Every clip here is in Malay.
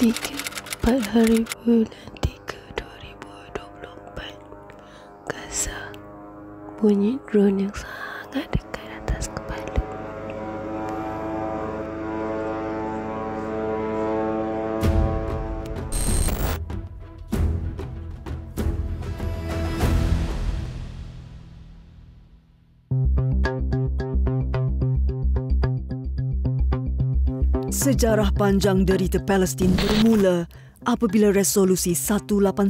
4 hari bulan 3 2024. Gaza. Bunyi drone yang sangat dekat atas kepala. Sejarah panjang derita Palestin bermula apabila Resolusi 181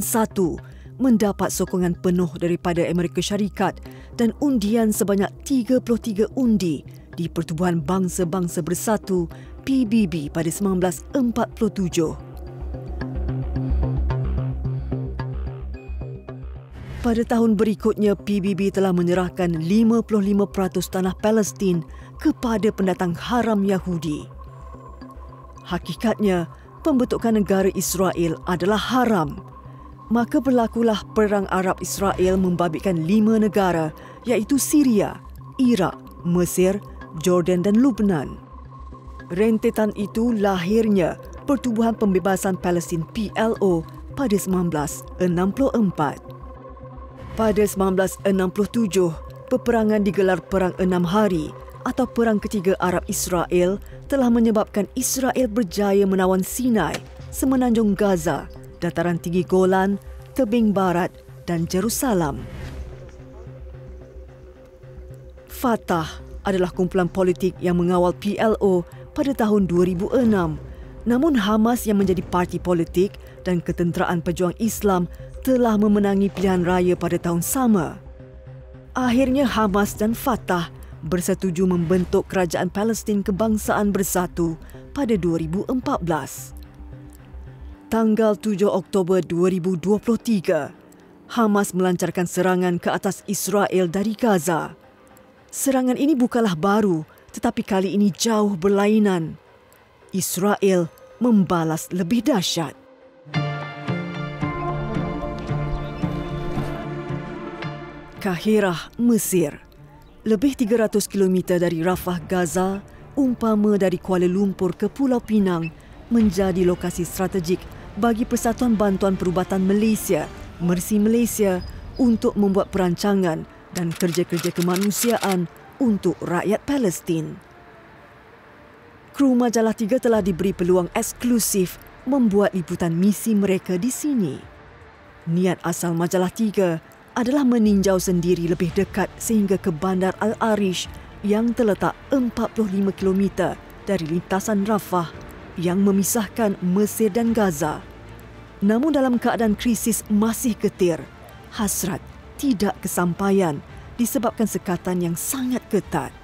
mendapat sokongan penuh daripada Amerika Syarikat dan undian sebanyak 33 undi di Pertubuhan Bangsa-Bangsa Bersatu PBB pada 1947. Pada tahun berikutnya, PBB telah menyerahkan 55% tanah Palestin kepada pendatang haram Yahudi. Hakikatnya, pembentukan negara Israel adalah haram. Maka berlakulah Perang Arab-Israel membabitkan 5 negara iaitu Syria, Iraq, Mesir, Jordan dan Lubnan. Rentetan itu lahirnya Pertubuhan Pembebasan Palestin PLO pada 1964. Pada 1967, peperangan digelar Perang 6 Hari atau Perang Ketiga Arab-Israel telah menyebabkan Israel berjaya menawan Sinai, Semenanjung Gaza, Dataran Tinggi Golan, Tebing Barat dan Jerusalem. Fatah adalah kumpulan politik yang mengawal PLO pada tahun 2006. Namun Hamas yang menjadi parti politik dan Ketenteraan Pejuang Islam telah memenangi pilihan raya pada tahun sama. Akhirnya Hamas dan Fatah bersetuju membentuk Kerajaan Palestin Kebangsaan Bersatu pada 2014. Tanggal 7 Oktober 2023, Hamas melancarkan serangan ke atas Israel dari Gaza. Serangan ini bukanlah baru, tetapi kali ini jauh berlainan. Israel membalas lebih dahsyat. Kahirah, Mesir. Lebih 300 km dari Rafah, Gaza, umpama dari Kuala Lumpur ke Pulau Pinang, menjadi lokasi strategik bagi Persatuan Bantuan Perubatan Malaysia, Mercy Malaysia, untuk membuat perancangan dan kerja-kerja kemanusiaan untuk rakyat Palestin. Kru Majalah 3 telah diberi peluang eksklusif membuat liputan misi mereka di sini. Niat asal Majalah 3 adalah meninjau sendiri lebih dekat sehingga ke Bandar Al-Arish yang terletak 45 km dari lintasan Rafah yang memisahkan Mesir dan Gaza. Namun dalam keadaan krisis masih getir, hasrat tidak kesampaian disebabkan sekatan yang sangat ketat.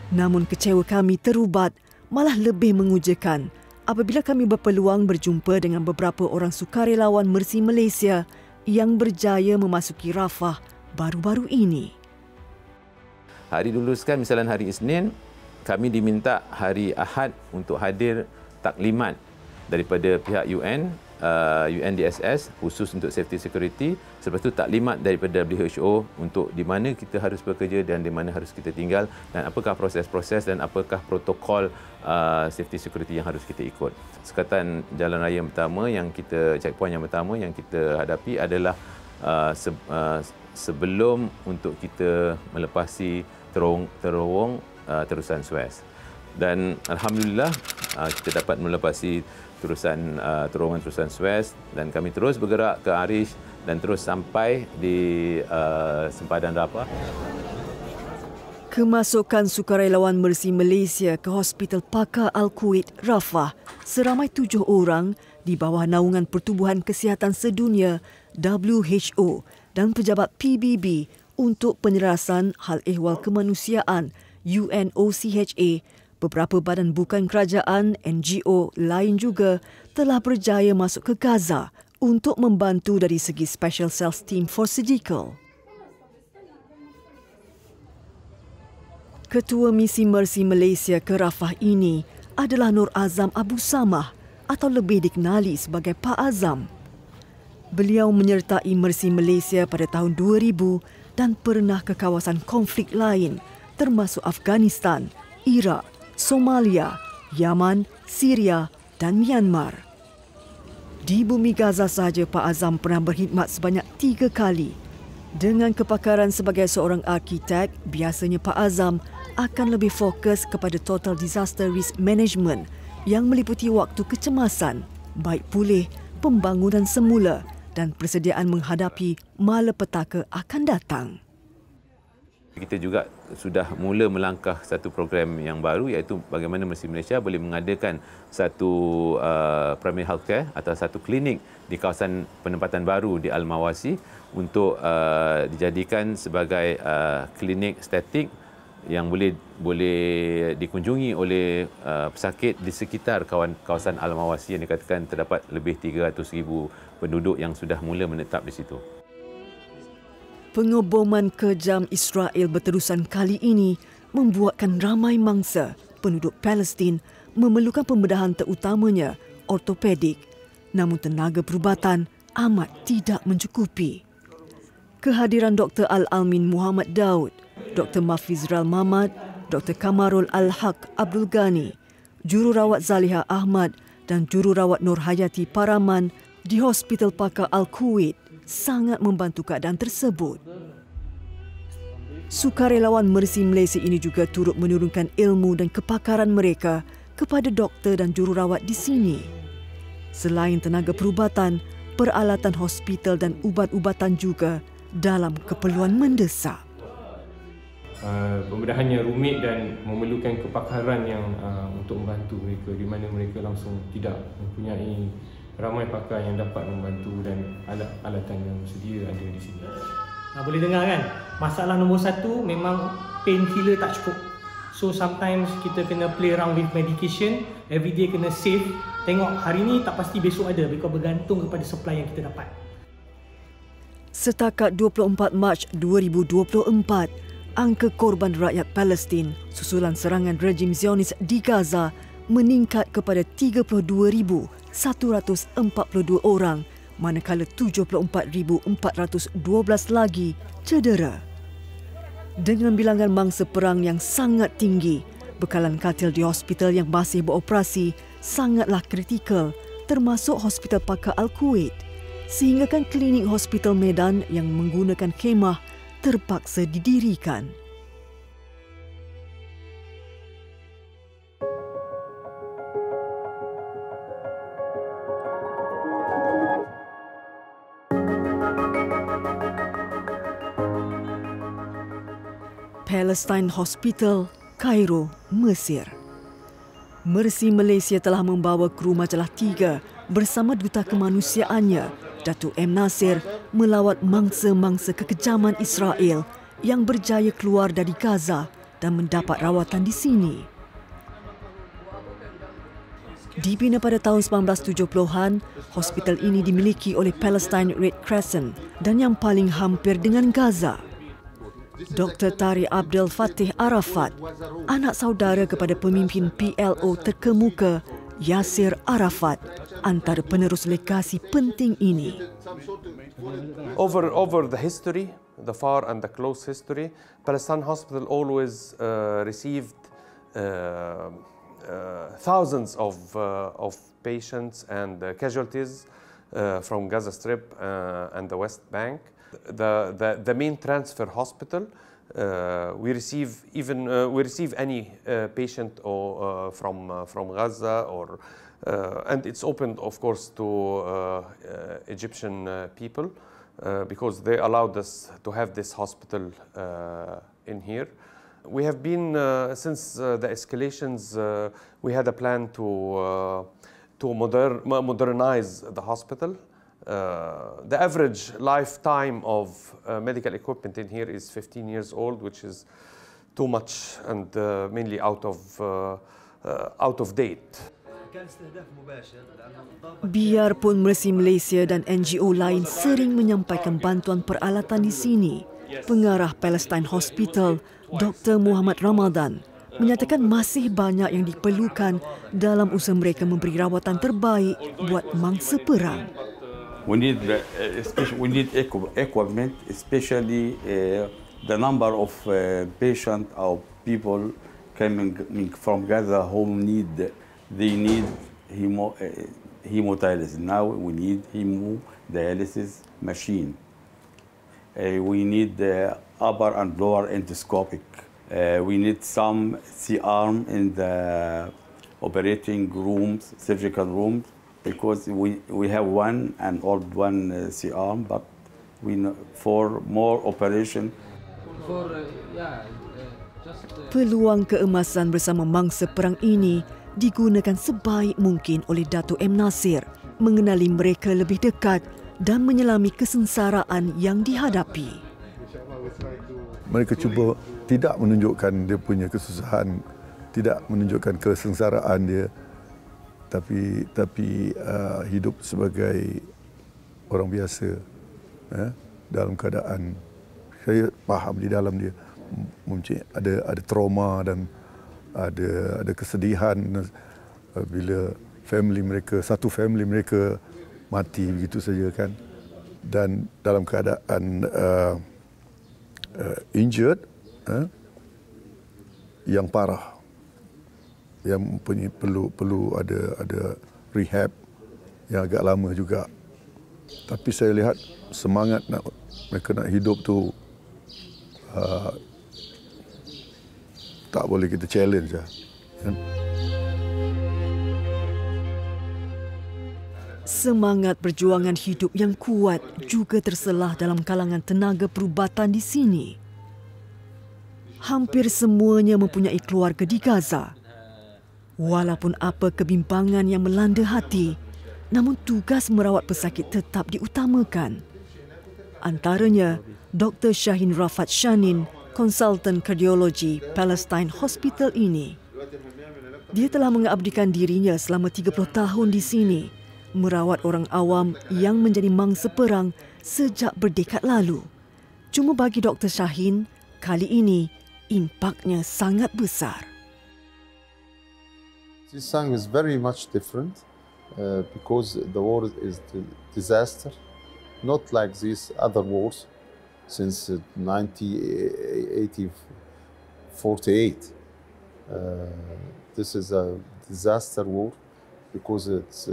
Namun kecewa kami terubat malah lebih mengujakan apabila kami berpeluang berjumpa dengan beberapa orang sukarelawan Mercy Malaysia yang berjaya memasuki Rafah baru-baru ini. Hari diluluskan misalnya hari Isnin, kami diminta hari Ahad untuk hadir taklimat daripada pihak UN, UNDSS khusus untuk safety security, selepas itu taklimat daripada WHO untuk di mana kita harus bekerja dan di mana harus kita tinggal dan apakah proses-proses dan apakah protokol safety security yang harus kita ikut. Sekatan jalan raya yang pertama yang kita, checkpoint yang pertama yang kita hadapi adalah sebelum untuk kita melepasi terowong terusan Suez. Dan alhamdulillah kita dapat melepasi terowongan terusan Suez dan kami terus bergerak ke Arish dan terus sampai di sempadan Rafah. Kemasukan sukarelawan Mercy Malaysia ke Hospital Pakar Al-Kuwait, Rafah, seramai 7 orang di bawah naungan Pertubuhan Kesihatan Sedunia WHO dan pejabat PBB untuk penyelarasan hal ehwal kemanusiaan UNOCHA. Beberapa badan bukan kerajaan, NGO lain juga telah berjaya masuk ke Gaza untuk membantu dari segi Special Cells Team for Surgical. Ketua Misi Mercy Malaysia ke Rafah ini adalah Nur Azam Abu Samah atau lebih dikenali sebagai Pak Azam. Beliau menyertai Mercy Malaysia pada tahun 2000 dan pernah ke kawasan konflik lain termasuk Afghanistan, Iraq, Somalia, Yaman, Syria dan Myanmar. Di bumi Gaza sahaja, Pak Azam pernah berkhidmat sebanyak 3 kali. Dengan kepakaran sebagai seorang arkitek, biasanya Pak Azam akan lebih fokus kepada Total Disaster Risk Management yang meliputi waktu kecemasan, baik pulih, pembangunan semula dan persediaan menghadapi malapetaka akan datang. Kita juga sudah mula melangkah satu program yang baru, iaitu bagaimana Mercy Malaysia boleh mengadakan satu primary healthcare atau satu klinik di kawasan penempatan baru di Al-Mawasi untuk dijadikan sebagai klinik estetik yang boleh dikunjungi oleh pesakit di sekitar kawasan Al-Mawasi yang dikatakan terdapat lebih 300,000 penduduk yang sudah mula menetap di situ. Pengeboman kejam Israel berterusan kali ini membuatkan ramai mangsa penduduk Palestin memerlukan pembedahan terutamanya ortopedik. Namun tenaga perubatan amat tidak mencukupi. Kehadiran Dr. Al-Almin Muhammad Daud, Dr. Mafizral Mahmad, Dr. Kamarul Al-Haq Abdul Ghani, Jururawat Zaliha Ahmad dan Jururawat Nur Hayati Paraman di Hospital Pakar Al-Kuwait sangat membantu keadaan tersebut. Sukarelawan Mercy Malaysia ini juga turut menurunkan ilmu dan kepakaran mereka kepada doktor dan jururawat di sini. Selain tenaga perubatan, peralatan hospital dan ubat-ubatan juga dalam keperluan mendesak. Pembedahannya rumit dan memerlukan kepakaran yang untuk membantu mereka, di mana mereka langsung tidak mempunyai ramai pakar yang dapat membantu dan alat-alatan yang sedia ada di sini. Boleh dengar kan? Masalah nombor satu memang painkiller tak cukup. So sometimes kita kena play around with medication, every day kena save. Tengok hari ni tak pasti besok ada, because bergantung kepada supply yang kita dapat. Setakat 24 Mac 2024, angka korban rakyat Palestin susulan serangan rejim Zionis di Gaza meningkat kepada 32,142 orang, manakala 74,412 lagi cedera. Dengan bilangan mangsa perang yang sangat tinggi, bekalan katil di hospital yang masih beroperasi sangatlah kritikal, termasuk Hospital Pakar Al-Kuwait, sehinggakan klinik Hospital Medan yang menggunakan khemah terpaksa didirikan. Palestine Hospital, Kairo, Mesir. Mercy Malaysia telah membawa kru majalah 3 bersama duta kemanusiaannya, Datuk M. Nasir, melawat mangsa-mangsa kekejaman Israel yang berjaya keluar dari Gaza dan mendapat rawatan di sini. Dibina pada tahun 1970-an, hospital ini dimiliki oleh Palestine Red Crescent dan yang paling hampir dengan Gaza. Dr. Tariq Abdel Fattah Arafat, anak saudara kepada pemimpin PLO terkemuka Yasser Arafat, antara penerus legasi penting ini. Over the history, the far and the close history, Palestine Hospital always received thousands of patients and casualties from Gaza Strip and the West Bank. The main transfer hospital, we receive any patient or from Gaza, or and it's open, of course, to Egyptian people because they allowed us to have this hospital in here. We have been since the escalations. We had a plan to modernize the hospital. The average lifetime of medical equipment in here is 15 years old, which is too much and mainly out of date. Biarpun Mercy Malaysia dan NGO lain sering menyampaikan bantuan peralatan di sini, pengarah Palestine Hospital, Dr. Muhammad Ramadan, menyatakan masih banyak yang diperlukan dalam usaha mereka memberi rawatan terbaik buat mangsa perang. We need equipment, especially the number of patients or people coming from Gaza who need hemodialysis. Now we need hemodialysis machine. We need upper and lower endoscopic. We need some C-arm in the operating rooms, surgical rooms, because we have one and old one C-arm, but for more operation. Peluang keemasan bersama mangsa perang ini digunakan sebaik mungkin oleh Dato' M. Nasir mengenali mereka lebih dekat dan menyelami kesengsaraan yang dihadapi. Mereka cuba tidak menunjukkan dia punya kesusahan, tidak menunjukkan kesengsaraan dia, tapi hidup sebagai orang biasa, dalam keadaan saya faham di dalam dia mungkin ada trauma dan ada kesedihan bila satu family mereka mati begitu saja kan, dan dalam keadaan injured, yang parah, yang perlu ada rehab yang agak lama juga. Tapi saya lihat semangat mereka nak hidup tu tak boleh kita challenge lah. Semangat perjuangan hidup yang kuat juga terselah dalam kalangan tenaga perubatan di sini. Hampir semuanya mempunyai keluarga di Gaza. Walaupun apa kebimbangan yang melanda hati, namun tugas merawat pesakit tetap diutamakan. Antaranya, Dr. Shahin Rafat Shanin, konsultan kardiologi Palestine Hospital ini. Dia telah mengabdikan dirinya selama 30 tahun di sini, merawat orang awam yang menjadi mangsa perang sejak berdekad lalu. Cuma bagi Dr. Shahin, kali ini impaknya sangat besar. This time is very much different because the war is a disaster, not like these other wars since 1948. This is a disaster war because it's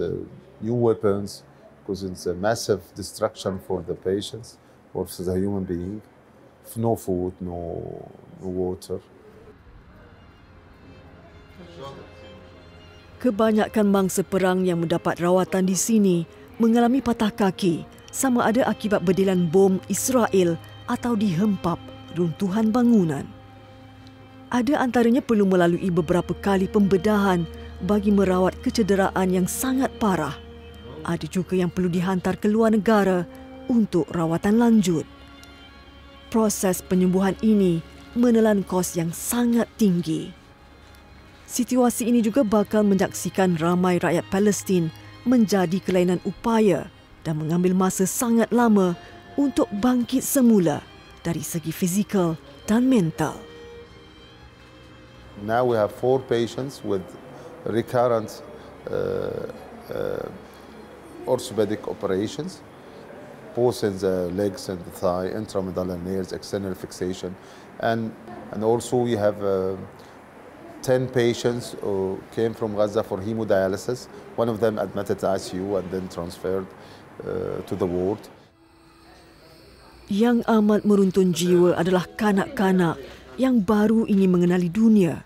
new weapons, because it's a massive destruction for the patients or for the human being. No food, no water. Kebanyakan mangsa perang yang mendapat rawatan di sini mengalami patah kaki sama ada akibat bedilan bom Israel atau dihempap runtuhan bangunan. Ada antaranya perlu melalui beberapa kali pembedahan bagi merawat kecederaan yang sangat parah. Ada juga yang perlu dihantar ke luar negara untuk rawatan lanjut. Proses penyembuhan ini menelan kos yang sangat tinggi. Situasi ini juga bakal menyaksikan ramai rakyat Palestin menjadi kelainan upaya dan mengambil masa sangat lama untuk bangkit semula dari segi fizikal dan mental. Now we have 4 patients with recurrent orthopedic operations, both in the legs and the thigh, intramedullary nails, external fixation, and also we have 10 patients who came from Gaza for hemodialysis. One of them admitted to ICU and then transferred to the ward. Yang amat meruntun jiwa adalah kanak-kanak yang baru ingin mengenali dunia,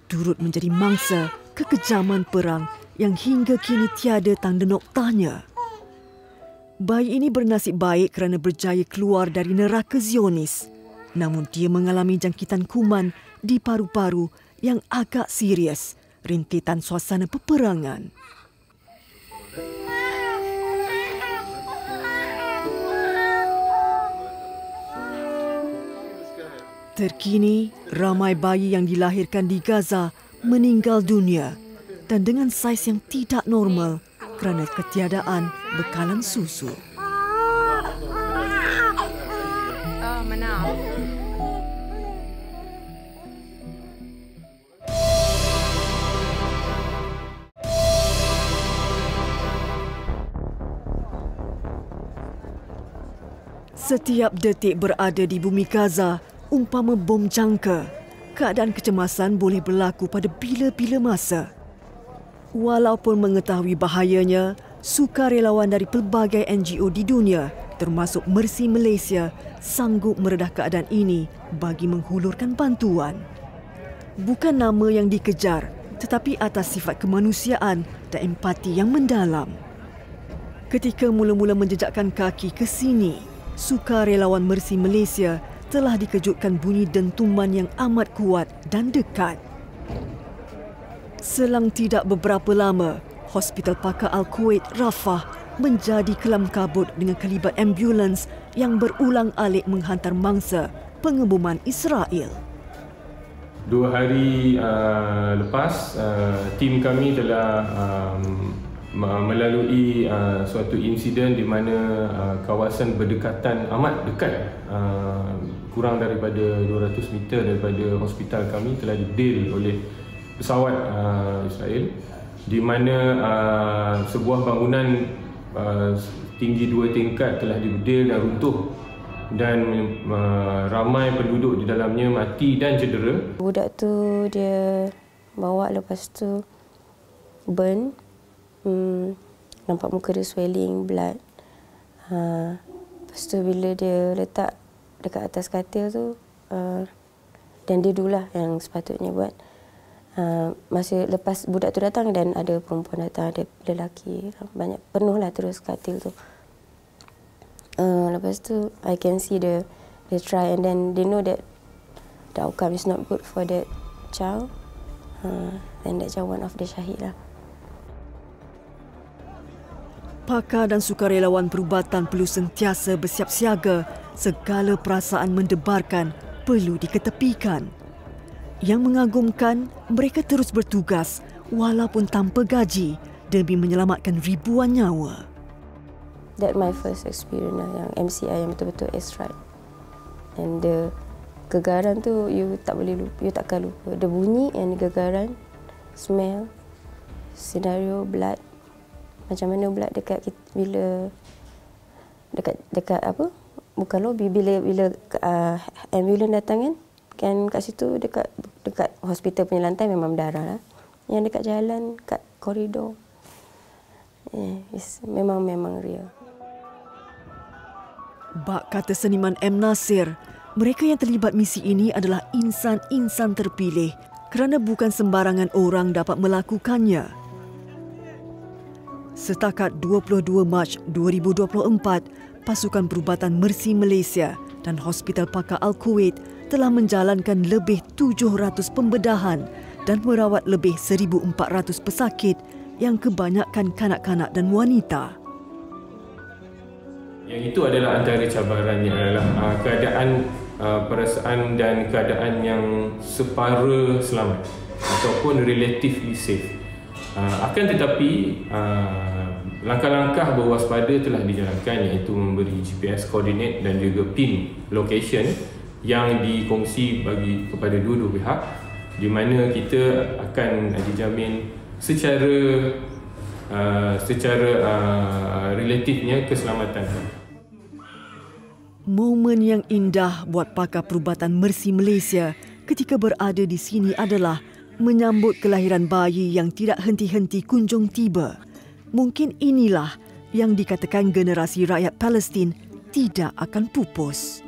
turut menjadi mangsa kekejaman perang yang hingga kini tiada tanda noktahnya. Bayi ini bernasib baik kerana berjaya keluar dari neraka Zionis, namun dia mengalami jangkitan kuman di paru-paru yang agak serius, rintitan suasana peperangan. Terkini, ramai bayi yang dilahirkan di Gaza meninggal dunia dan dengan saiz yang tidak normal kerana ketiadaan bekalan susu. Setiap detik berada di bumi Gaza umpama bom jangka. Keadaan kecemasan boleh berlaku pada bila-bila masa. Walaupun mengetahui bahayanya, sukarelawan dari pelbagai NGO di dunia, termasuk Mercy Malaysia, sanggup meredah keadaan ini bagi menghulurkan bantuan. Bukan nama yang dikejar, tetapi atas sifat kemanusiaan dan empati yang mendalam. Ketika mula-mula menjejakkan kaki ke sini, sukarelawan Mercy Malaysia telah dikejutkan bunyi dentuman yang amat kuat dan dekat. Selang tidak beberapa lama, Hospital Pakar Al-Kuwait Rafah menjadi kelam kabut dengan kelibat ambulans yang berulang-alik menghantar mangsa pengeboman Israel. 2 hari lepas, tim kami telah melalui suatu insiden di mana kawasan berdekatan, amat dekat, kurang daripada 200 meter daripada hospital kami telah didil oleh pesawat Israel, di mana sebuah bangunan tinggi 2 tingkat telah dibedil dan runtuh, dan ramai penduduk di dalamnya mati dan cedera. Budak tu dia bawa, lepas tu burn, nampak muka dia swelling, blood. Lepas tu bila dia letak dekat atas katil tu, dan dia dululah yang sepatutnya buat. Masa lepas budak tu datang dan ada perempuan datang, ada lelaki, banyak, penuhlah terus katil tu. Lepas tu I can see they try, and then they know that the outcome is not good for that child, and that child one of the syahid lah. Pakar dan sukarelawan perubatan perlu sentiasa bersiap siaga. Segala perasaan mendebarkan perlu diketepikan. Yang mengagumkan, mereka terus bertugas walaupun tanpa gaji demi menyelamatkan ribuan nyawa. That my first experience lah, yang MCI yang betul-betul extra. And the gegaran tu you tak boleh lupa, you takkan lupa. The bunyi and gegaran, smell, senario blood. Macam mana blood dekat bila dekat apa? Bukan lobi, bila ambulans datang kan kat situ dekat hospital punya lantai memang berdarah lah. Yang dekat jalan, kat koridor, memang real. Bak kata seniman M. Nasir, mereka yang terlibat misi ini adalah insan-insan terpilih kerana bukan sembarangan orang dapat melakukannya. Setakat 22 Mac 2024, pasukan perubatan Mercy Malaysia dan Hospital Pakar Al-Kuwait telah menjalankan lebih 700 pembedahan dan merawat lebih 1,400 pesakit yang kebanyakan kanak-kanak dan wanita. Yang itu adalah antara cabarannya adalah keadaan perasaan dan keadaan yang separa selamat ataupun relatively safe. Akan tetapi langkah-langkah berwaspada telah dijalankan, iaitu memberi GPS coordinate dan juga pin location yang dikongsi bagi kepada dua-dua pihak, di mana kita akan dijamin secara relatifnya keselamatan. Momen yang indah buat pakar perubatan Mercy Malaysia ketika berada di sini adalah menyambut kelahiran bayi yang tidak henti-henti kunjung tiba. Mungkin inilah yang dikatakan generasi rakyat Palestin tidak akan pupus.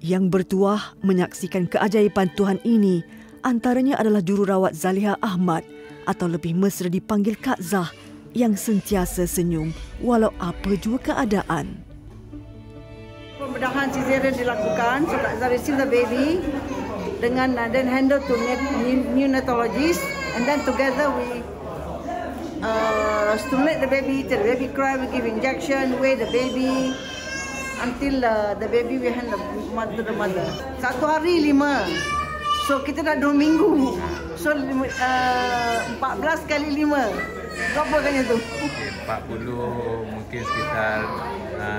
Yang bertuah menyaksikan keajaiban Tuhan ini antaranya adalah jururawat Zaliha Ahmad, atau lebih mesra dipanggil Kak Zah, yang sentiasa senyum walau apa jua keadaan. Pembedahan cesarean dilakukan, so Kak Zah receive the baby dengan then handle to neonatologist, and then together we stimulate the baby till the baby cry, we give injection, weigh the baby until the baby we hand the mother. 1 hari 5. So kita dah 2 minggu. So 14 kali 5. Berapa kan itu? 40, mungkin sekitar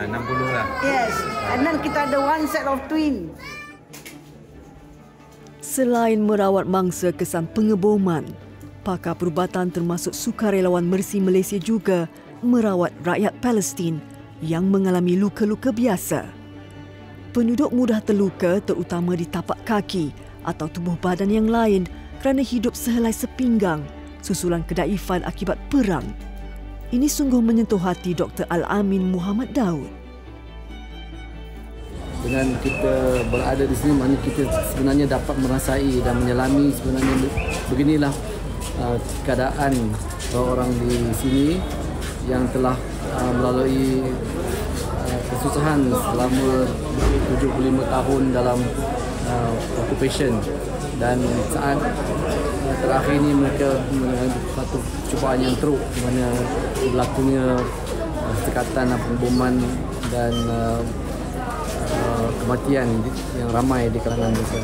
60 lah. Yes. And then kita ada 1 set of twin. Selain merawat mangsa kesan pengeboman, pakar perubatan termasuk sukarelawan Mercy Malaysia juga merawat rakyat Palestin yang mengalami luka-luka biasa. Penduduk mudah terluka terutama di tapak kaki atau tubuh badan yang lain kerana hidup sehelai sepinggang susulan kedaifan akibat perang. Ini sungguh menyentuh hati Dr. Al-Amin Muhammad Daud. Dengan kita berada di sini, mana kita sebenarnya dapat merasai dan menyelami sebenarnya beginilah keadaan orang di sini yang telah melalui kesusahan selama 75 tahun dalam occupation, dan saat terakhir ini mereka mengalami satu cubaan yang teruk di mana berlakunya sekatan pemboman dan kematian yang ramai di kalangan mereka.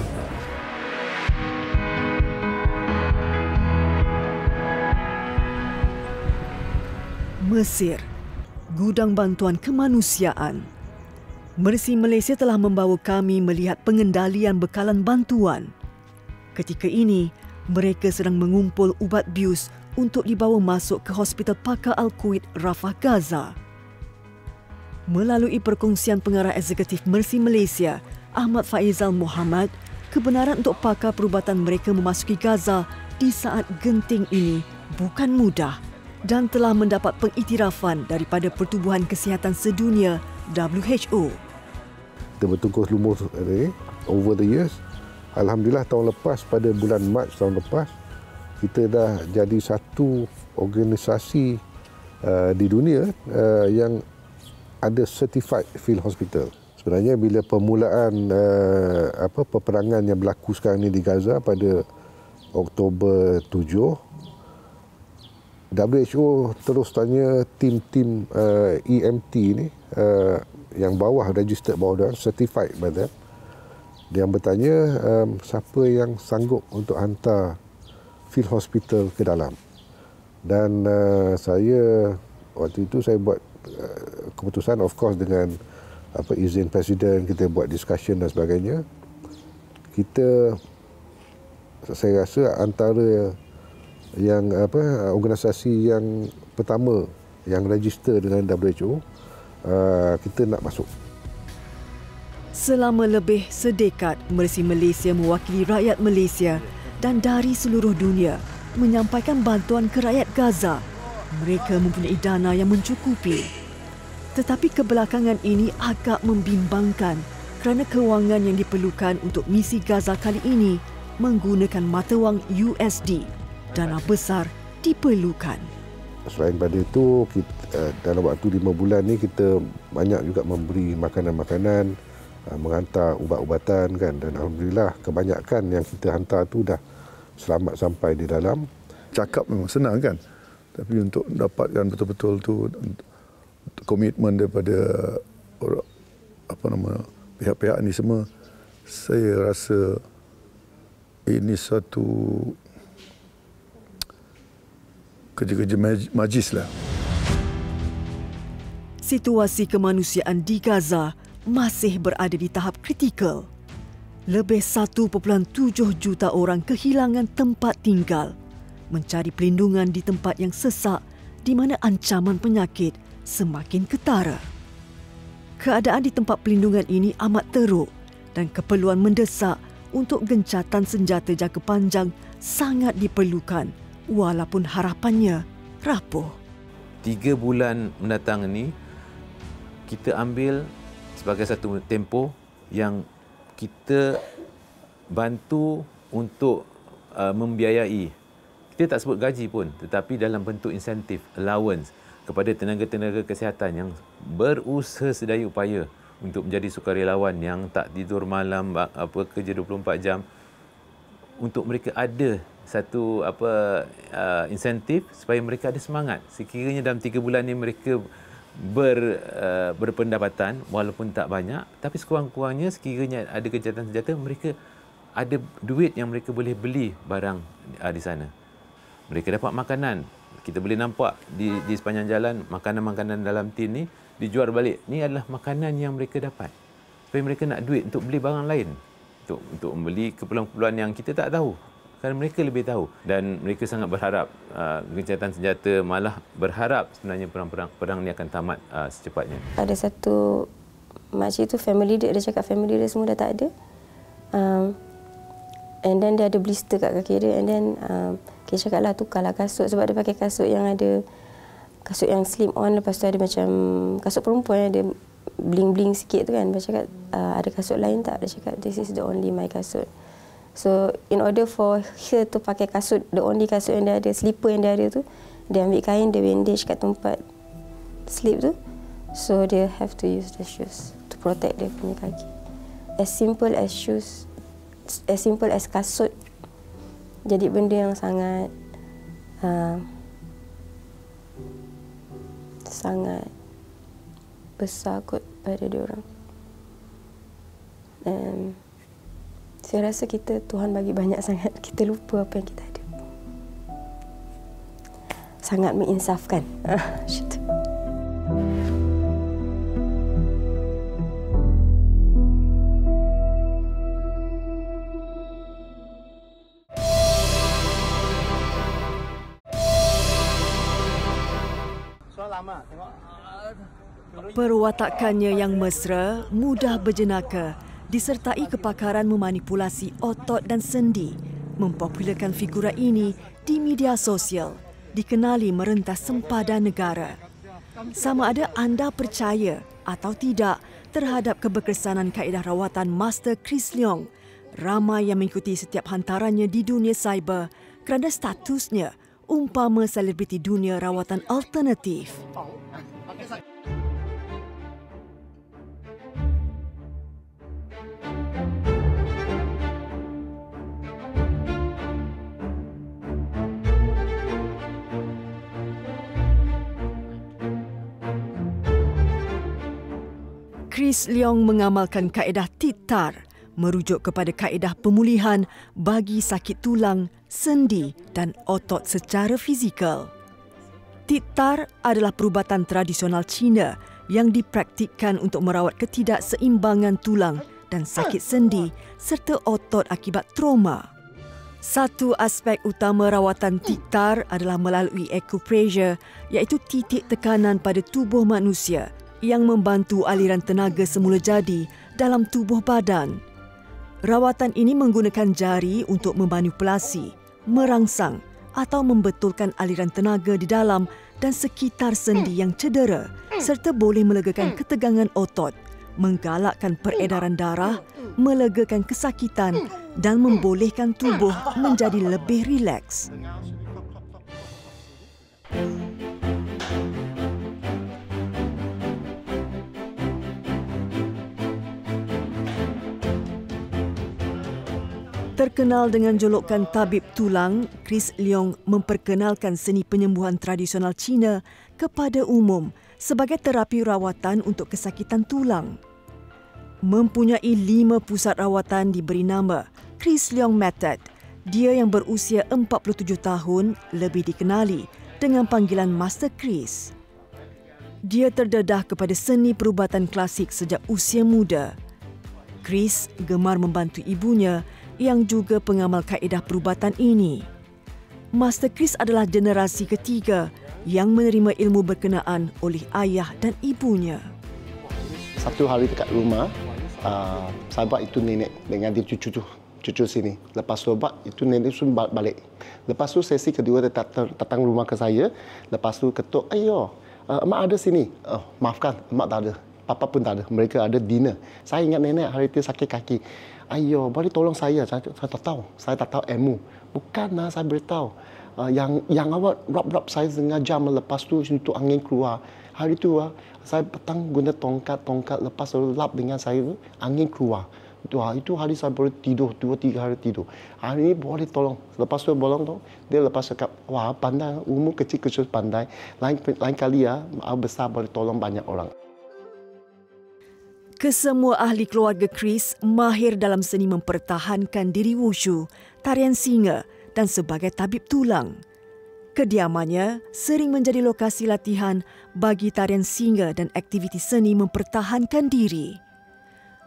Mesir, gudang bantuan kemanusiaan. Mercy Malaysia telah membawa kami melihat pengendalian bekalan bantuan. Ketika ini, mereka sedang mengumpul ubat bius untuk dibawa masuk ke Hospital Pakar Al-Quid, Rafah, Gaza. Melalui perkongsian pengarah eksekutif Mercy Malaysia, Ahmad Faizal Muhammad, kebenaran untuk pakar perubatan mereka memasuki Gaza di saat genting ini bukan mudah dan telah mendapat pengiktirafan daripada Pertubuhan Kesihatan Sedunia WHO. Kita bertungkus lumus over the years. Alhamdulillah tahun lepas, pada bulan Mac tahun lepas, kita dah jadi satu organisasi di dunia yang ada certified field hospital. Sebenarnya bila permulaan peperangan yang berlaku sekarang ini di Gaza pada Oktober 7, WHO terus tanya tim-tim EMT ni yang bawah, registered bawah dan certified by them. Dia bertanya siapa yang sanggup untuk hantar field hospital ke dalam. Dan saya waktu itu saya buat keputusan, of course dengan izin presiden, kita buat discussion dan sebagainya. Saya rasa antara yang organisasi yang pertama yang register dengan WHO, kita nak masuk. Selama lebih sedekad, Mercy Malaysia mewakili rakyat Malaysia dan dari seluruh dunia menyampaikan bantuan ke rakyat Gaza. Mereka mempunyai dana yang mencukupi. Tetapi kebelakangan ini agak membimbangkan kerana kewangan yang diperlukan untuk misi Gaza kali ini menggunakan mata wang USD. Dana besar diperlukan. Selain pada itu, dalam waktu 5 bulan ni kita banyak juga memberi makanan-makanan, menghantar ubat-ubatan kan, dan alhamdulillah kebanyakan yang kita hantar tu dah selamat sampai di dalam. Cakap memang senang kan, tapi untuk dapatkan betul-betul tu komitmen daripada pihak-pihak ni semua, saya rasa ini satu kerja-kerja majlis lah. Situasi kemanusiaan di Gaza masih berada di tahap kritikal. Lebih 1.7 juta orang kehilangan tempat tinggal, mencari perlindungan di tempat yang sesak di mana ancaman penyakit semakin ketara. Keadaan di tempat perlindungan ini amat teruk dan keperluan mendesak untuk gencatan senjata jangka panjang sangat diperlukan walaupun harapannya rapuh. 3 bulan mendatang ini kita ambil sebagai satu tempoh yang kita bantu untuk membiayai. Kita tak sebut gaji pun, tetapi dalam bentuk insentif, allowance kepada tenaga-tenaga kesihatan yang berusaha sedaya upaya untuk menjadi sukarelawan yang tak tidur malam, kerja 24 jam, untuk mereka ada satu insentif supaya mereka ada semangat. Sekiranya dalam 3 bulan ini mereka berpendapatan walaupun tak banyak, tapi sekurang-kurangnya sekiranya ada gencatan senjata, mereka ada duit yang mereka boleh beli barang di sana. Mereka dapat makanan. Kita boleh nampak di sepanjang jalan makanan-makanan dalam tin ni dijual balik. Ni adalah makanan yang mereka dapat. Supaya mereka nak duit untuk beli barang lain. Untuk membeli keperluan-keperluan yang kita tak tahu. Kerana mereka lebih tahu. Dan mereka sangat berharap gencatan senjata, malah berharap sebenarnya perang ni akan tamat secepatnya. Ada satu makcik tu, family dia cakap family dia semua dah tak ada. And then dia ada blister kat kaki dia. And then kita cakap lah tukarlah kasut sebab dia pakai kasut yang ada kasut yang slip on, lepas tu ada macam kasut perempuan yang ada bling-bling sikit tu kan. Dia cakap, ada kasut lain tak? Dia cakap, this is the only my kasut. So, in order for her to pakai kasut, the only kasut yang dia ada, slipper yang dia ada tu, dia ambil kain, dia bandage kat tempat slip tu. So, dia have to use the shoes to protect dia punya kaki. As simple as shoes, as simple as kasut. Jadi benda yang sangat sangat besar kot pada diorang. Saya rasa Tuhan bagi banyak sangat, kita lupa apa yang kita ada. Sangat menginsafkan. Perwatakannya yang mesra, mudah berjenaka, disertai kepakaran memanipulasi otot dan sendi, mempopularkan figura ini di media sosial, dikenali merentas sempadan negara. Sama ada anda percaya atau tidak terhadap keberkesanan kaedah rawatan Master Chris Leong, ramai yang mengikuti setiap hantarannya di dunia cyber kerana statusnya umpama selebriti dunia rawatan alternatif. Chris Leong mengamalkan kaedah TITAR, merujuk kepada kaedah pemulihan bagi sakit tulang, sendi dan otot secara fizikal. TITAR adalah perubatan tradisional Cina yang dipraktikkan untuk merawat ketidakseimbangan tulang dan sakit sendi serta otot akibat trauma. Satu aspek utama rawatan TITAR adalah melalui acupressure, iaitu titik tekanan pada tubuh manusia yang membantu aliran tenaga semula jadi dalam tubuh badan. Rawatan ini menggunakan jari untuk memanipulasi, merangsang atau membetulkan aliran tenaga di dalam dan sekitar sendi yang cedera serta boleh melegakan ketegangan otot, menggalakkan peredaran darah, melegakan kesakitan dan membolehkan tubuh menjadi lebih rileks. Terkenal dengan julukan tabib tulang, Chris Leong memperkenalkan seni penyembuhan tradisional Cina kepada umum sebagai terapi rawatan untuk kesakitan tulang. Mempunyai 5 pusat rawatan diberi nama Chris Leong Method. Dia yang berusia 47 tahun lebih dikenali dengan panggilan Master Chris. Dia terdedah kepada seni perubatan klasik sejak usia muda. Chris gemar membantu ibunya yang juga pengamal kaedah perubatan ini. Master Chris adalah generasi ketiga yang menerima ilmu berkenaan oleh ayah dan ibunya. Satu hari dekat rumah, saya buat itu nenek dengan dia cucu sini. Lepas tu buat itu nenek pun balik. Lepas tu sesi kedua dia datang rumah ke saya. Lepas tu ketuk, ayo, emak ada sini. Oh, maafkan, emak tak ada. Papa pun tak ada. Mereka ada dinner. Saya ingat nenek hari itu sakit kaki. Ayo, boleh tolong saya tak tahu. Saya tak tahu ilmu. Bukanlah saya beritahu. Yang awak rap saya setengah jam lepas tu untuk angin keluar. Hari tu saya petang guna tongkat lepas tu lap dengan saya angin keluar. Itu hari saya boleh tidur 2-3 hari tidur. Hari ini boleh tolong. Lepas tu bolong tu dia lepas cakap, wah pandai, umur kecil pandai. Lain kali besar boleh tolong banyak orang. Kesemua ahli keluarga Chris mahir dalam seni mempertahankan diri wushu, tarian singa dan sebagai tabib tulang. Kediamannya sering menjadi lokasi latihan bagi tarian singa dan aktiviti seni mempertahankan diri.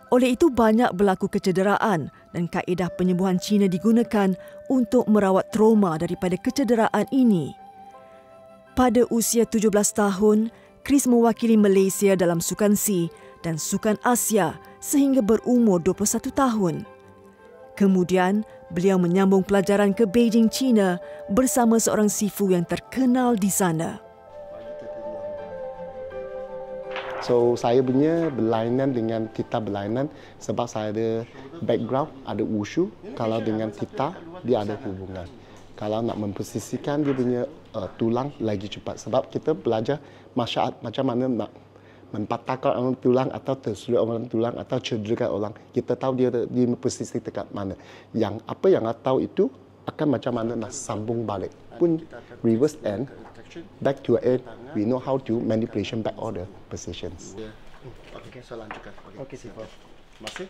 Oleh itu banyak berlaku kecederaan dan kaedah penyembuhan Cina digunakan untuk merawat trauma daripada kecederaan ini. Pada usia 17 tahun, Chris mewakili Malaysia dalam Sukan C dan Sukan Asia sehingga berumur 21 tahun. Kemudian, beliau menyambung pelajaran ke Beijing, China bersama seorang sifu yang terkenal di sana. So saya punya berlainan dengan Tita berlainan sebab saya ada background, ada wushu. Kalau dengan Tita, dia ada hubungan. Kalau nak memposisikan dia punya tulang lagi cepat. Sebab kita belajar masyarakat macam mana nak mempatahkan orang tulang atau tersulit orang tulang atau cederakan orang. Kita tahu dia posisi dekat mana. Yang apa yang kita tahu itu akan macam mana nak sambung balik. Pun reverse end, back to end, we know how to manipulation back all the positions. Okey, so lanjutkan. Okey, simple. Masih?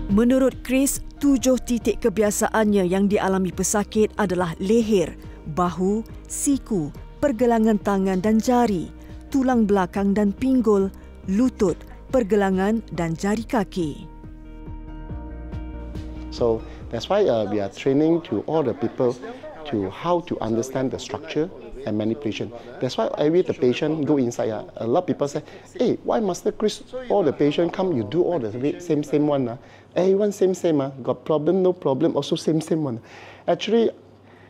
Menurut Chris, 7 titik kebiasaannya yang dialami pesakit adalah leher, bahu, siku, pergelangan tangan dan jari, tulang belakang dan pinggul, lutut, pergelangan dan jari kaki. So that's why we are training to all the people to how to understand the structure and manipulation. That's why every the patient go inside. A lot of people say, "Hey, why Master Chris? All the patient come, you do all the same one. Everyone same. Got problem, no problem. Also same one." Actually,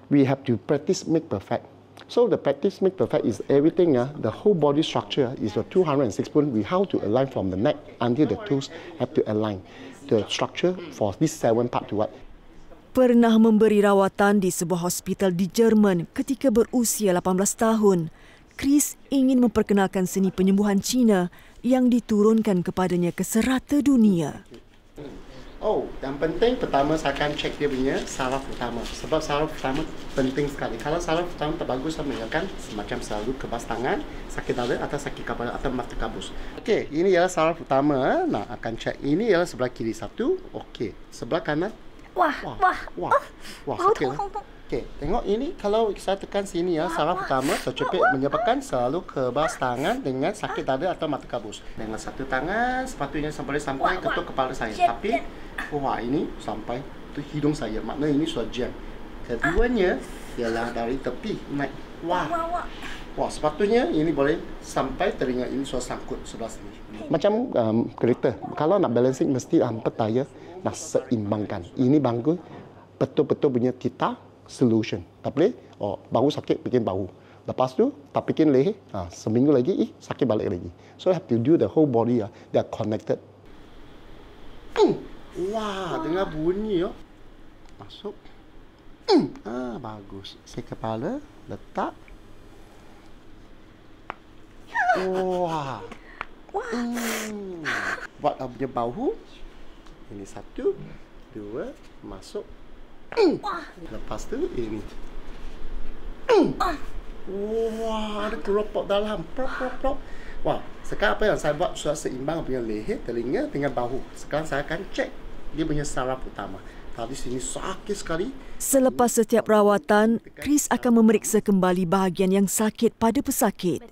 we have to practice make perfect. So the practice make perfect is everything. The whole body structure is a 206 point. We how to align from the neck until the toes have to align. The structure for this 7 part to what? Pernah memberi rawatan di sebuah hospital di Jerman ketika berusia 18 tahun, Chris ingin memperkenalkan seni penyembuhan Cina yang diturunkan kepadanya ke serata dunia. Oh, yang penting pertama saya akan cek dia punya saraf utama. Sebab saraf utama penting sekali. Kalau saraf utama tak bagus, saya mengingatkan semacam selalu kebas tangan, sakit dada atau sakit kepala atau mata kabus. Okey, ini ialah saraf utama. Nah, akan cek. Ini ialah sebelah kiri satu. Okey, sebelah kanan. Wah, sakit. Okey, tengok ini kalau saya tekan sini ya, saraf utama tercepit menyebabkan selalu kebas tangan dengan sakit dada atau mata kabus. Dengan satu tangan sepatutnya sampai ketuk kepala saya. Tapi ini sampai tu hidung saya. Maknanya ini sudah jam. Keduanya ialah dari tepi naik. Wah, sepatutnya ini boleh sampai telinga ini sudah sangkut sebelah sini. Macam kereta. Kalau nak balancing mesti petaya nak seimbangkan. Ini bangku betul-betul punya Tita solution. Tak boleh, bahu sakit bikin bahu. Lepas tu tak bikin leher, seminggu lagi sakit balik lagi. So have to do the whole body, they are connected. Wah, dengar bunyi ya. Masuk. Bagus. Saya kepala letak. Wah. Buat punya bahu. Ini 1, 2, masuk. Lepas tu ini. Wah, ada keropok dalam. Prop. Wah, sekarang apa yang saya buat sudah seimbang punya leher, telinga dengan bahu. Sekarang saya akan cek dia punya saraf utama. Tadi sini sakit sekali. Selepas setiap rawatan, Chris akan memeriksa kembali bahagian yang sakit pada pesakit.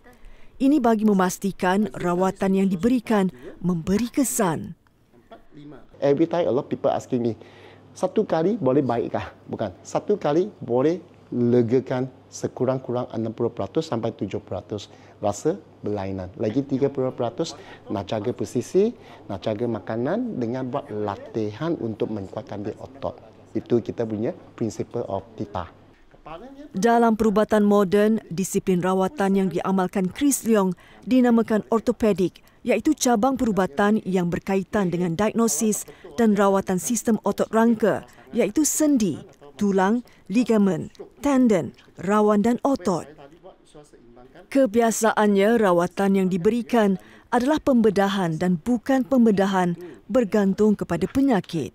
Ini bagi memastikan rawatan yang diberikan memberi kesan. Every time a lot of people asking me, 1 kali boleh baikkah? Bukan. 1 kali boleh legakan sekurang-kurang 60% sampai 70% rasa berlainan. Lagi 30% nak jaga posisi, nak jaga makanan dengan buat latihan untuk menguatkan dia otot. Itu kita punya principle of Tita. Dalam perubatan moden, disiplin rawatan yang diamalkan Chris Leong dinamakan ortopedik, iaitu cabang perubatan yang berkaitan dengan diagnosis dan rawatan sistem otot rangka, iaitu sendi, tulang, ligamen, tendon, rawan dan otot. Kebiasaannya, rawatan yang diberikan adalah pembedahan dan bukan pembedahan bergantung kepada penyakit.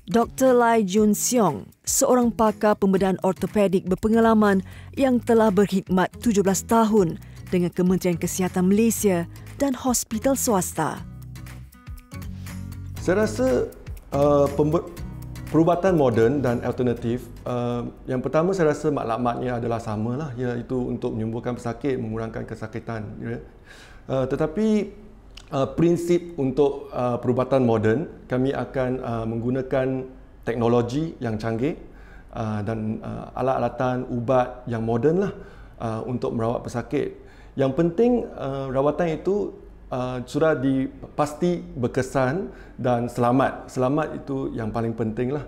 Dr. Lai Jun Siong, seorang pakar pembedahan ortopedik berpengalaman yang telah berkhidmat 17 tahun dengan Kementerian Kesihatan Malaysia dan hospital swasta. Saya rasa perubatan moden dan alternatif, yang pertama saya rasa maklumatnya adalah samalah, iaitu untuk menyembuhkan pesakit, mengurangkan kesakitan. Tetapi prinsip untuk perubatan moden, kami akan menggunakan teknologi yang canggih dan alat-alatan ubat yang moden lah untuk merawat pesakit. Yang penting rawatan itu sudah pasti berkesan dan selamat. Selamat itu yang paling penting lah.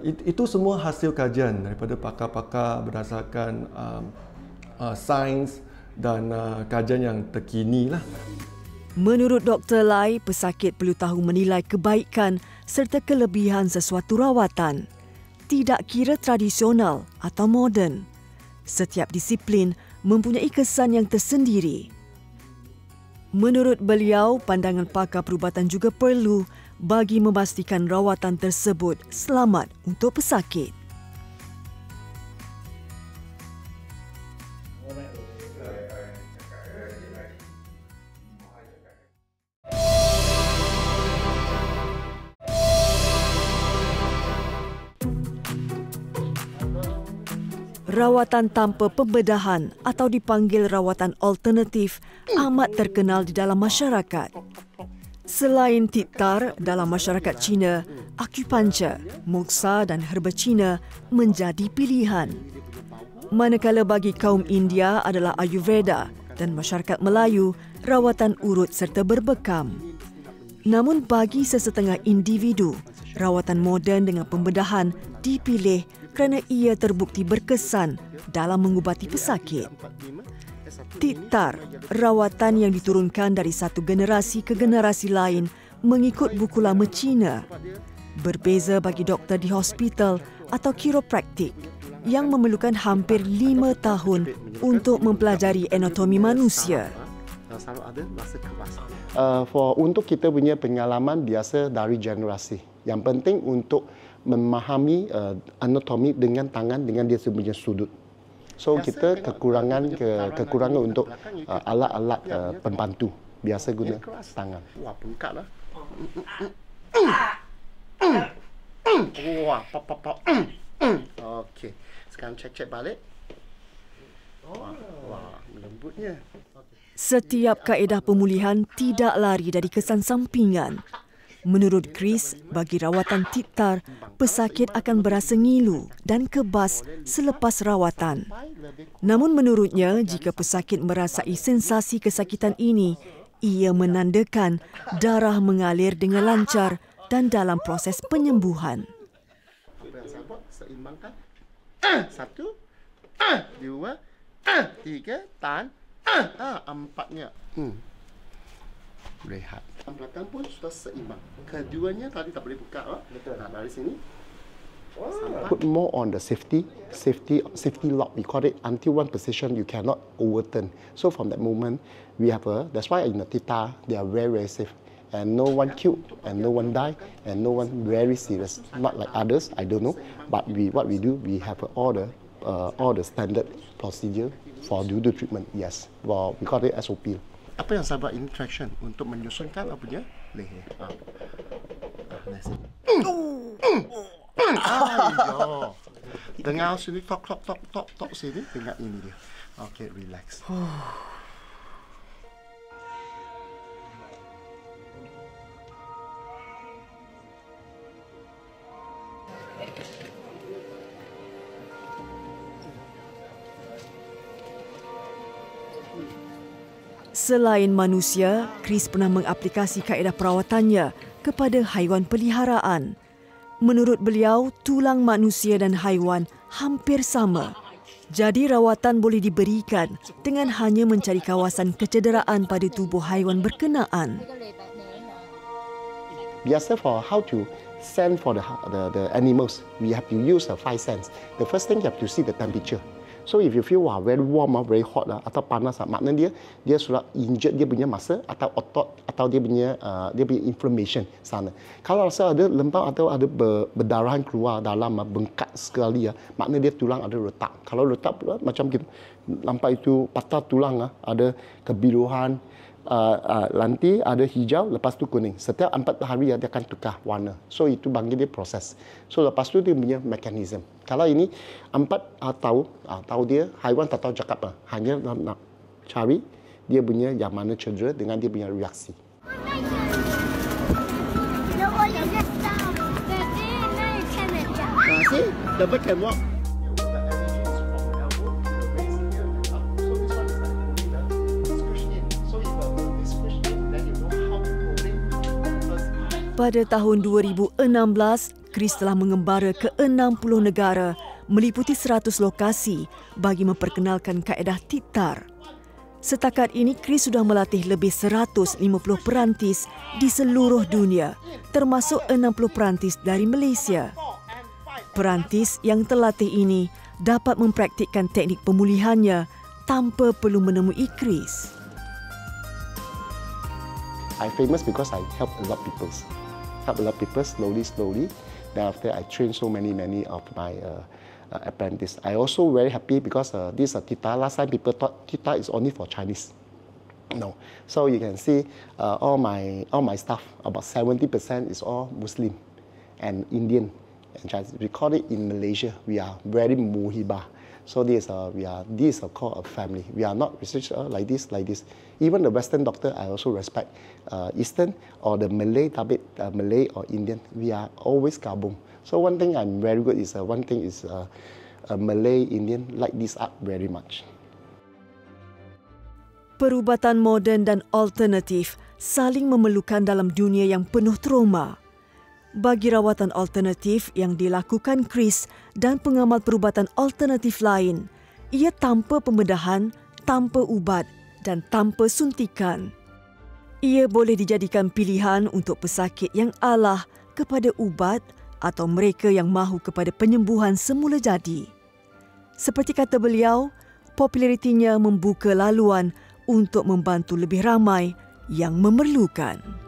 Itu semua hasil kajian daripada pakar-pakar berdasarkan sains dan kajian yang terkini lah. Menurut Dr. Lai, pesakit perlu tahu menilai kebaikan serta kelebihan sesuatu rawatan. Tidak kira tradisional atau moden. Setiap disiplin mempunyai kesan yang tersendiri. Menurut beliau, pandangan pakar perubatan juga perlu bagi memastikan rawatan tersebut selamat untuk pesakit. Rawatan tanpa pembedahan atau dipanggil rawatan alternatif amat terkenal di dalam masyarakat. Selain tiktar, dalam masyarakat Cina, akupunktur, moksa dan herba Cina menjadi pilihan. Manakala bagi kaum India adalah Ayurveda dan masyarakat Melayu, rawatan urut serta berbekam. Namun bagi sesetengah individu, rawatan moden dengan pembedahan dipilih kerana ia terbukti berkesan dalam mengubati pesakit. Tiktar, rawatan yang diturunkan dari satu generasi ke generasi lain mengikut buku lama Cina. Berbeza bagi doktor di hospital atau kiropraktik yang memerlukan hampir 5 tahun untuk mempelajari anatomi manusia. Untuk kita punya pengalaman biasa dari generasi. Yang penting untuk memahami anatomi dengan tangan dengan dia punya sudut. So kita kekurangan untuk alat-alat pembantu. Biasa guna tangan. Wah, bengkaklah. Wah, pop. Okey. Sekarang cek balik. Wah, lembutnya. Setiap kaedah pemulihan tidak lari dari kesan sampingan. Menurut Chris, bagi rawatan tiktar, pesakit akan berasa ngilu dan kebas selepas rawatan. Namun menurutnya, jika pesakit merasai sensasi kesakitan ini, ia menandakan darah mengalir dengan lancar dan dalam proses penyembuhan. Seimbangkan. 1, 2, 3, tahan. 4-nya. Rehat. Belakang pun sudah seimbang. Keduanya tadi tak boleh buka. Betul. Nah, dari sini. Put more on the safety lock. We call it until one position you cannot overturn. So from that moment, we have that's why in the tiktar they are very, very safe. And no one killed, and no one died, and no one very serious. Not like others, I don't know. But what we do, we have all the standard procedure for judo treatment. Yes, well, we call it SOP. Apa yang sahabat ini traction untuk menyusunkan apanya leher. Ayo. Dengar sini tok sini dengar ini dia. Okay, relax. Selain manusia, Chris pernah mengaplikasi kaedah perawatannya kepada haiwan peliharaan. Menurut beliau, tulang manusia dan haiwan hampir sama. Jadi rawatan boleh diberikan dengan hanya mencari kawasan kecederaan pada tubuh haiwan berkenaan. Biasa for how to send for the animals, we have to use 5 sense. The first thing you have to see the temperature. So if you feel very warm, very hot atau panas, maknanya dia sudah injured dia punya masa atau otot atau dia punya inflammation sana. Kalau rasa ada lembab atau ada berdarahan keluar dalam bengkak sekali maknanya dia tulang ada retak. Kalau retak macam kita nampak itu patah tulang ada kebiruan, nanti ada hijau, lepas tu kuning. Setiap 4 hari dia akan tukar warna. So itu bagi dia proses. So lepas tu dia punya mekanisme. Kalau ini 4 tahu dia haiwan tak tahu cakap hanya nak cari dia punya yang mana cedera dengan dia punya reaksi. The bird can walk. Pada tahun 2016, Chris telah mengembara ke 60 negara meliputi 100 lokasi bagi memperkenalkan kaedah tiktar. Setakat ini, Chris sudah melatih lebih 150 perantis di seluruh dunia, termasuk 60 perantis dari Malaysia. Perantis yang terlatih ini dapat mempraktikkan teknik pemulihannya tanpa perlu menemui Chris. I'm famous because I help a lot of people. Help a lot of people slowly. Then after I train so many of my apprentices. I also very happy because this tiktar. Last time people thought tiktar is only for Chinese. No, so you can see all my staff, about 70% is all Muslim and Indian and Chinese. We call it in Malaysia. We are very muhibah. So this is called a family. We are not restricted like this. Even the Western doctor, I also respect. Eastern or the Malay, Malay or Indian, we are always gabung. So one thing I'm very good is Malay, Indian like this art very much. Perubatan moden dan alternatif saling memerlukan dalam dunia yang penuh trauma. Bagi rawatan alternatif yang dilakukan Chris dan pengamal perubatan alternatif lain, ia tanpa pembedahan, tanpa ubat dan tanpa suntikan. Ia boleh dijadikan pilihan untuk pesakit yang alah kepada ubat atau mereka yang mahu kepada penyembuhan semula jadi. Seperti kata beliau, popularitinya membuka laluan untuk membantu lebih ramai yang memerlukan.